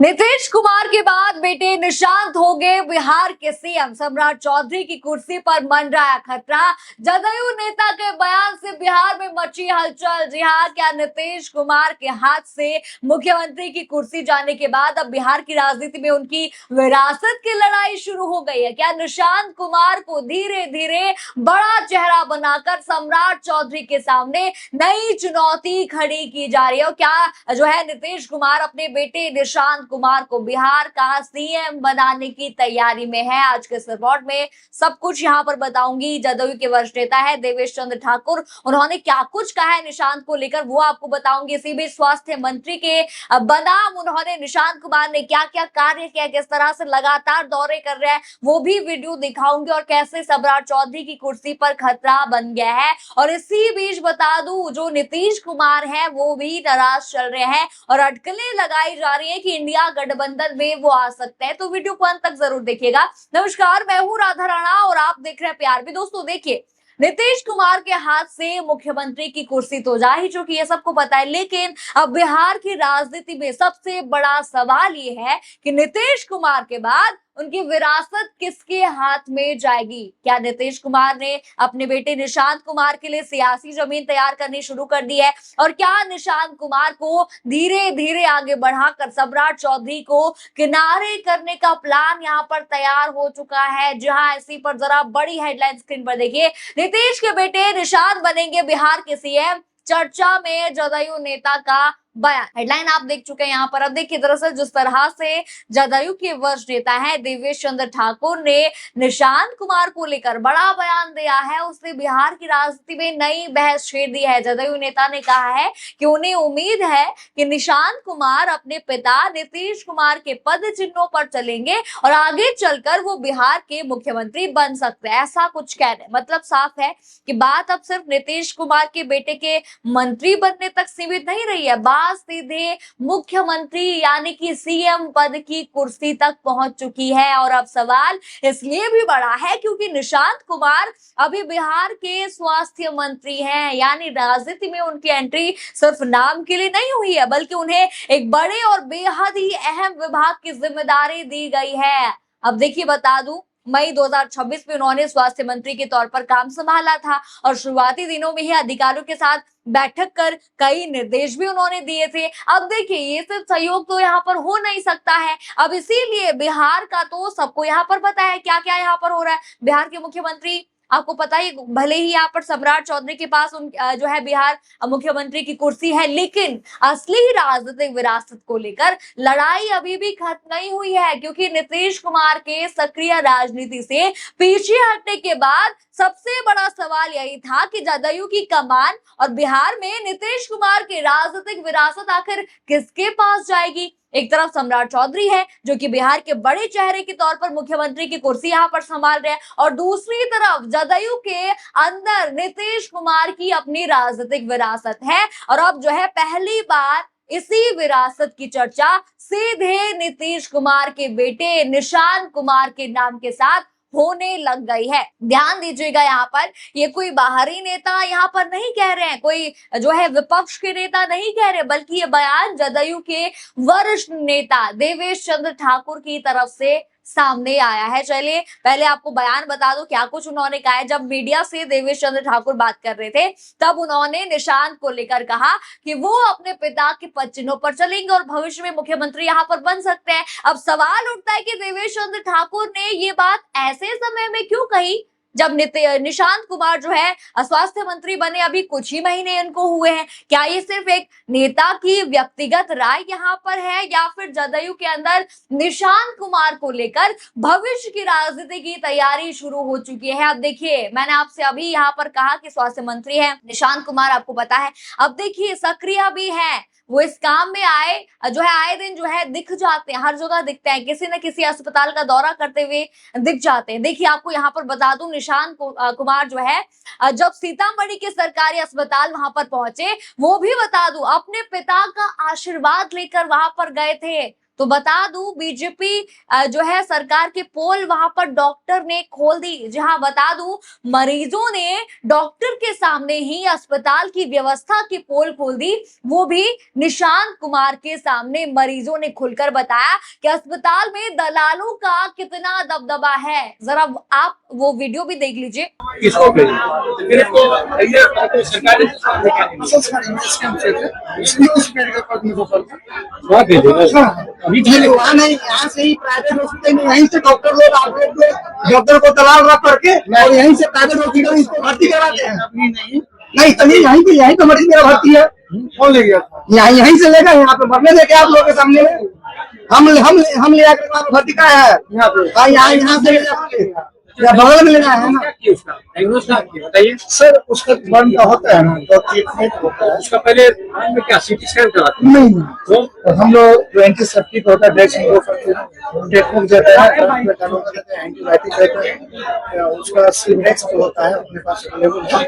नीतीश कुमार के बाद बेटे निशांत हो गए बिहार के सीएम। सम्राट चौधरी की कुर्सी पर मंडराया खतरा। जदयू नेता के बयान से बिहार में मची हलचल। जी हाँ, क्या नीतीश कुमार के हाथ से मुख्यमंत्री की कुर्सी जाने के बाद अब बिहार की राजनीति में उनकी विरासत की लड़ाई शुरू हो गई है? क्या निशांत कुमार को धीरे धीरे बड़ा चेहरा बनाकर सम्राट चौधरी के सामने नई चुनौती खड़ी की जा रही है? और क्या जो है नीतीश कुमार अपने बेटे निशांत कुमार को बिहार का सीएम बनाने की तैयारी में है? आज के इस रिपोर्ट में सब कुछ यहां पर बताऊंगी। जदयू के वरिष्ठ नेता है देवेश चंद्र ठाकुर, उन्होंने क्या कुछ कहा है निशांत को लेकर वो आपको बताऊंगी। इसी बीच स्वास्थ्य मंत्री के बनाम उन्होंने निशांत कुमार ने क्या क्या कार्य किया, किस तरह से लगातार दौरे कर रहे हैं, वो भी वीडियो दिखाऊंगी। और कैसे सम्राट चौधरी की कुर्सी पर खतरा बन गया है। और इसी बीच बता दूं, जो नीतीश कुमार है वो भी नाराज चल रहे हैं और अटकलें लगाई जा रही है कि इंडिया गठबंधन में वो आ सकते हैं। तो वीडियो को अंत तक जरूर देखिएगा। नमस्कार, मैं हूं राधा राणा और आप देख रहे हैं प्यार भी। दोस्तों देखिए, नीतीश कुमार के हाथ से मुख्यमंत्री की कुर्सी तो जा ही चुकी है, सबको पता है। लेकिन अब बिहार की राजनीति में सबसे बड़ा सवाल ये है कि नीतीश कुमार के बाद उनकी विरासत किसके हाथ में जाएगी? क्या नीतीश कुमार ने अपने बेटे निशांत कुमार के लिए सियासी जमीन तैयार करनी शुरू कर दी है? और क्या निशांत कुमार को धीरे धीरे आगे बढ़ाकर सम्राट चौधरी को किनारे करने का प्लान यहाँ पर तैयार हो चुका है? जहां इसी पर जरा बड़ी हेडलाइन स्क्रीन पर देखिए। नीतीश के बेटे निशांत बनेंगे बिहार के सीएम, चर्चा में जदयू नेता का बयान। हेडलाइन आप देख चुके हैं यहाँ पर। अब देखिए, दरअसल जिस तरह से जदयू के वरिष्ठ नेता है देवेश चंद्र ठाकुर ने निशांत कुमार को लेकर बड़ा बयान दिया है, उसने बिहार की राजनीति में नई बहस छेड़ दी है। जदयू नेता ने कहा है कि उन्हें उम्मीद है कि निशांत कुमार अपने पिता नीतीश कुमार के पद चिन्हों पर चलेंगे और आगे चलकर वो बिहार के मुख्यमंत्री बन सकते हैं। ऐसा कुछ कह रहे, मतलब साफ है कि बात अब सिर्फ नीतीश कुमार के बेटे के मंत्री बनने तक सीमित नहीं रही है, सीधे मुख्यमंत्री यानी कि सीएम पद की कुर्सी तक पहुंच चुकी है। और अब सवाल इसलिए भी बड़ा है क्योंकि निशांत कुमार अभी बिहार के स्वास्थ्य मंत्री हैं, यानी राजनीति में उनकी एंट्री सिर्फ नाम के लिए नहीं हुई है, बल्कि उन्हें एक बड़े और बेहद ही अहम विभाग की जिम्मेदारी दी गई है। अब देखिए, बता दूं, मई 2026 में उन्होंने स्वास्थ्य मंत्री के तौर पर काम संभाला था और शुरुआती दिनों में ही अधिकारियों के साथ बैठक कर कई निर्देश भी उन्होंने दिए थे। अब देखिए, ये सिर्फ सहयोग तो यहाँ पर हो नहीं सकता है। अब इसीलिए बिहार का तो सबको यहाँ पर पता है क्या क्या यहाँ पर हो रहा है। बिहार के मुख्यमंत्री आपको पता ही, भले ही यहाँ पर सम्राट चौधरी के पास जो है बिहार मुख्यमंत्री की कुर्सी है, लेकिन असली राजनीतिक विरासत को लेकर लड़ाई अभी भी खत्म नहीं हुई है। क्योंकि नीतीश कुमार के सक्रिय राजनीति से पीछे हटने के बाद सबसे बड़ा सवाल यही था कि जदयू की कमान और बिहार में नीतीश कुमार की राजनीतिक विरासत आखिर किसके पास जाएगी? एक तरफ सम्राट चौधरी है जो कि बिहार के बड़े चेहरे के तौर पर मुख्यमंत्री की कुर्सी यहाँ पर संभाल रहे हैं, और दूसरी तरफ जदयू के अंदर नीतीश कुमार की अपनी राजनीतिक विरासत है। और अब जो है पहली बार इसी विरासत की चर्चा सीधे नीतीश कुमार के बेटे निशांत कुमार के नाम के साथ होने लग गई है। ध्यान दीजिएगा, यहाँ पर ये कोई बाहरी नेता यहाँ पर नहीं कह रहे हैं, कोई जो है विपक्ष के नेता नहीं कह रहे, बल्कि ये बयान जदयू के वरिष्ठ नेता देवेश चंद्र ठाकुर की तरफ से सामने आया है। चलिए पहले आपको बयान बता दो क्या कुछ उन्होंने कहा है। जब मीडिया से देवेश चंद्र ठाकुर बात कर रहे थे तब उन्होंने निशांत को लेकर कहा कि वो अपने पिता के पद चिन्हों पर चलेंगे और भविष्य में मुख्यमंत्री यहाँ पर बन सकते हैं। अब सवाल उठता है कि देवेश चंद्र ठाकुर ने ये बात ऐसे समय में क्यों कही जब निशांत कुमार जो है स्वास्थ्य मंत्री बने, अभी कुछ ही महीने इनको हुए हैं। क्या ये सिर्फ एक नेता की व्यक्तिगत राय यहाँ पर है, या फिर जदयू के अंदर निशांत कुमार को लेकर भविष्य की राजनीति की तैयारी शुरू हो चुकी है? अब देखिए, मैंने आपसे अभी यहाँ पर कहा कि स्वास्थ्य मंत्री है निशांत कुमार, आपको पता है। अब देखिए, सक्रिय भी है, वो इस काम में आए दिन जो है दिख जाते हैं, हर जगह दिखते हैं, किसी न किसी अस्पताल का दौरा करते हुए दिख जाते हैं। देखिए, आपको यहाँ पर बता दूं, निशांत कुमार जो है जब सीतामढ़ी के सरकारी अस्पताल वहां पर पहुंचे, वो भी बता दूं अपने पिता का आशीर्वाद लेकर वहां पर गए थे। तो बता दूं बीजेपी जो है सरकार के पोल वहां पर डॉक्टर ने खोल दी। जी हाँ, बता दूं मरीजों ने डॉक्टर के सामने ही अस्पताल की व्यवस्था की पोल खोल दी, वो भी निशांत कुमार के सामने। मरीजों ने खुलकर बताया कि अस्पताल में दलालों का कितना दबदबा है। जरा आप वो वीडियो भी देख लीजिए। किसको यहाँ से ही प्राइवेट हॉस्पिटल में यहीं से डॉक्टर लोग आप लोग डॉक्टर को दलाल रख करके और यहीं से प्राइवेट हॉस्पिटल इसको भर्ती कराते हैं। नहीं तभी यहीं पे मरीज मेरा भर्ती है। कौन ले गया? यहीं से लेकर यहाँ पे भरने देखे आप लोगों के सामने हम ले आकर भर्ती का है यहाँ से या बगल में लेना है ना। बताइए सर उसका बर्न का होता है ना, तो ट्रीटमेंट होता है उसका पहले में क्या सीटी स्कैन कराते नहीं तो हम लोग जो एंटीसेप्टिक होता है ट्रीटमेंट देता है, एंटीबायोटिक देता है, उसका सिवरेक्स जो होता है अपने पास अवेलेबल है।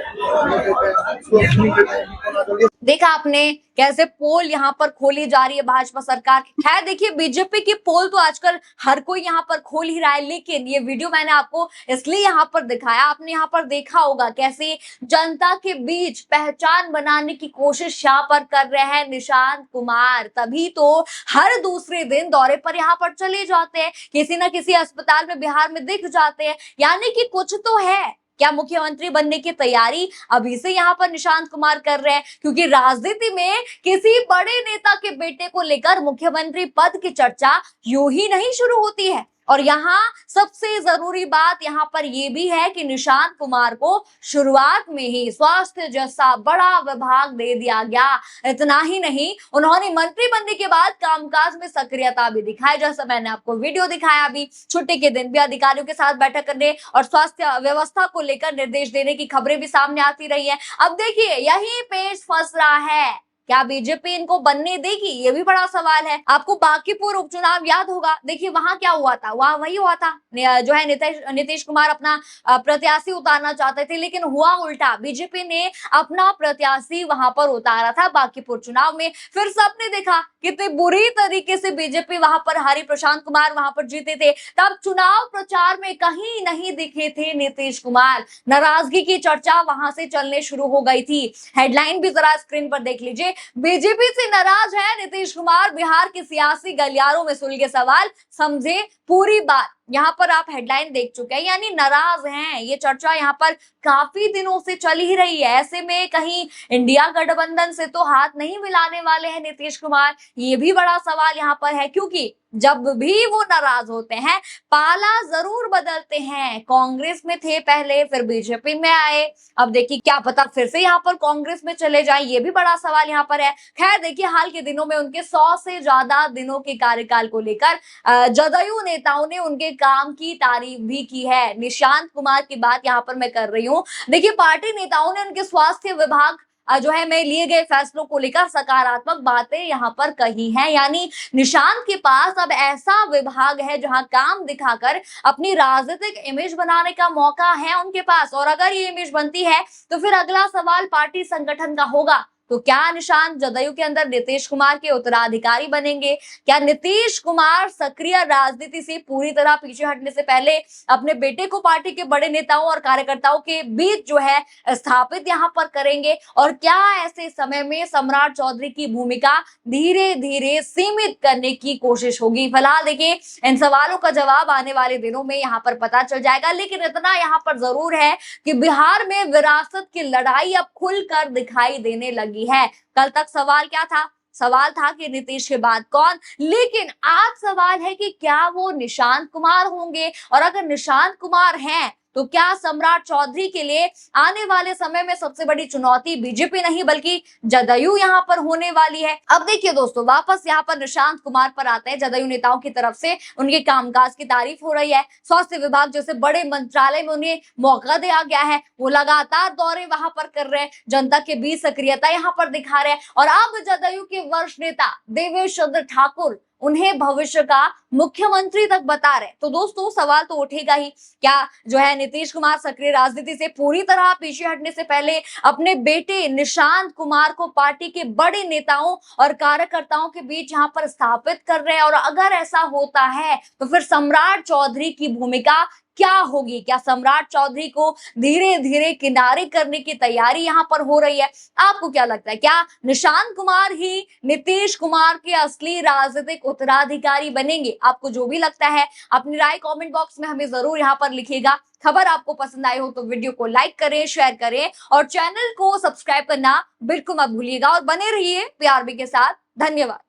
देखा आपने कैसे पोल यहाँ पर खोली जा रही है भाजपा सरकार। खैर देखिए बीजेपी की पोल तो आजकल हर कोई यहाँ पर खोल ही रहा है, लेकिन ये वीडियो मैंने आपको इसलिए यहाँ पर दिखाया, आपने यहाँ पर देखा होगा कैसे जनता के बीच पहचान बनाने की कोशिश यहाँ पर कर रहे हैं निशांत कुमार। तभी तो हर दूसरे दिन दौरे पर यहाँ पर चले जाते हैं, किसी न किसी अस्पताल में बिहार में दिख जाते हैं, यानी कि कुछ तो है। क्या मुख्यमंत्री बनने की तैयारी अभी से यहाँ पर निशांत कुमार कर रहे हैं? क्योंकि राजनीति में किसी बड़े नेता के बेटे को लेकर मुख्यमंत्री पद की चर्चा यूं ही नहीं शुरू होती है। और यहाँ सबसे जरूरी बात यहाँ पर यह भी है कि निशांत कुमार को शुरुआत में ही स्वास्थ्य जैसा बड़ा विभाग दे दिया गया। इतना ही नहीं, उन्होंने मंत्री बनने के बाद कामकाज में सक्रियता भी दिखाई, जैसा मैंने आपको वीडियो दिखाया। अभी छुट्टी के दिन भी अधिकारियों के साथ बैठक करने और स्वास्थ्य व्यवस्था को लेकर निर्देश देने की खबरें भी सामने आती रही है। अब देखिए यही पेच फंस रहा है, क्या बीजेपी इनको बनने देगी? ये भी बड़ा सवाल है। आपको बांकीपुर उपचुनाव याद होगा, देखिए वहां क्या हुआ था, वहां वही हुआ था, जो है नीतीश कुमार अपना प्रत्याशी उतारना चाहते थे, लेकिन हुआ उल्टा। बीजेपी ने अपना प्रत्याशी वहां पर उतारा था बांकीपुर चुनाव में। फिर सबने देखा कितने बुरी तरीके से बीजेपी वहां पर हारी, प्रशांत कुमार वहां पर जीते थे। तब चुनाव प्रचार में कहीं नहीं दिखे थे नीतीश कुमार, नाराजगी की चर्चा वहां से चलने शुरू हो गई थी। हेडलाइन भी जरा स्क्रीन पर देख लीजिए, बीजेपी से नाराज है नीतीश कुमार, बिहार के सियासी गलियारों में सुलगे सवाल, समझे पूरी बात। यहाँ पर आप हेडलाइन देख चुके हैं, यानी नाराज हैं। ये चर्चा यहाँ पर काफी दिनों से चल ही रही है। ऐसे में कहीं इंडिया गठबंधन से तो हाथ नहीं मिलाने वाले हैं नीतीश कुमार, ये भी बड़ा सवाल यहाँ पर है। क्योंकि जब भी वो नाराज होते हैं पाला जरूर बदलते हैं। कांग्रेस में थे पहले, फिर बीजेपी में आए, अब देखिए क्या पता फिर से यहाँ पर कांग्रेस में चले जाएं, ये भी बड़ा सवाल यहाँ पर है। खैर देखिए हाल के दिनों में उनके 100 से ज्यादा दिनों के कार्यकाल को लेकर जदयू नेताओं ने उनके काम की तारीफ भी की है। निशांत कुमार की बात यहाँ पर मैं कर रही हूँ। देखिए पार्टी नेताओं ने उनके स्वास्थ्य विभाग जो है में लिए गए फैसलों को लेकर सकारात्मक बातें यहाँ पर कही हैं। यानी निशांत के पास अब ऐसा विभाग है जहां काम दिखाकर अपनी राजनीतिक इमेज बनाने का मौका है उनके पास। और अगर ये इमेज बनती है तो फिर अगला सवाल पार्टी संगठन का होगा। तो क्या निशांत जदयू के अंदर नीतीश कुमार के उत्तराधिकारी बनेंगे? क्या नीतीश कुमार सक्रिय राजनीति से पूरी तरह पीछे हटने से पहले अपने बेटे को पार्टी के बड़े नेताओं और कार्यकर्ताओं के बीच जो है स्थापित यहाँ पर करेंगे? और क्या ऐसे समय में सम्राट चौधरी की भूमिका धीरे धीरे सीमित करने की कोशिश होगी? फिलहाल देखिए इन सवालों का जवाब आने वाले दिनों में यहाँ पर पता चल जाएगा। लेकिन इतना यहाँ पर जरूर है कि बिहार में विरासत की लड़ाई अब खुलकर दिखाई देने लगी है। कल तक सवाल क्या था? सवाल था कि नीतीश के बाद कौन, लेकिन आज सवाल है कि क्या वो निशांत कुमार होंगे? और अगर निशांत कुमार हैं तो क्या सम्राट चौधरी के लिए आने वाले समय में सबसे बड़ी चुनौती बीजेपी नहीं बल्कि जदयू यहाँ पर होने वाली है? अब देखिए दोस्तों वापस यहाँ पर निशांत कुमार पर आते हैं। जदयू नेताओं की तरफ से उनके कामकाज की तारीफ हो रही है। स्वास्थ्य विभाग जैसे बड़े मंत्रालय में उन्हें मौका दिया गया है, वो लगातार दौरे वहां पर कर रहे हैं, जनता के बीच सक्रियता यहाँ पर दिखा रहे हैं। और अब जदयू के वरिष्ठ नेता देवेश चंद्र ठाकुर उन्हें भविष्य का मुख्यमंत्री तक बता रहे। तो दोस्तों सवाल तो उठेगा ही, क्या जो है नीतीश कुमार सक्रिय राजनीति से पूरी तरह पीछे हटने से पहले अपने बेटे निशांत कुमार को पार्टी के बड़े नेताओं और कार्यकर्ताओं के बीच यहां पर स्थापित कर रहे हैं? और अगर ऐसा होता है तो फिर सम्राट चौधरी की भूमिका क्या होगी? क्या सम्राट चौधरी को धीरे धीरे किनारे करने की तैयारी यहां पर हो रही है? आपको क्या लगता है, क्या निशांत कुमार ही नीतीश कुमार के असली राजनीतिक उत्तराधिकारी बनेंगे? आपको जो भी लगता है अपनी राय कमेंट बॉक्स में हमें जरूर यहां पर लिखिएगा। खबर आपको पसंद आई हो तो वीडियो को लाइक करें, शेयर करें और चैनल को सब्सक्राइब करना बिल्कुल मत भूलिएगा और बने रहिए पीआरबी के साथ। धन्यवाद।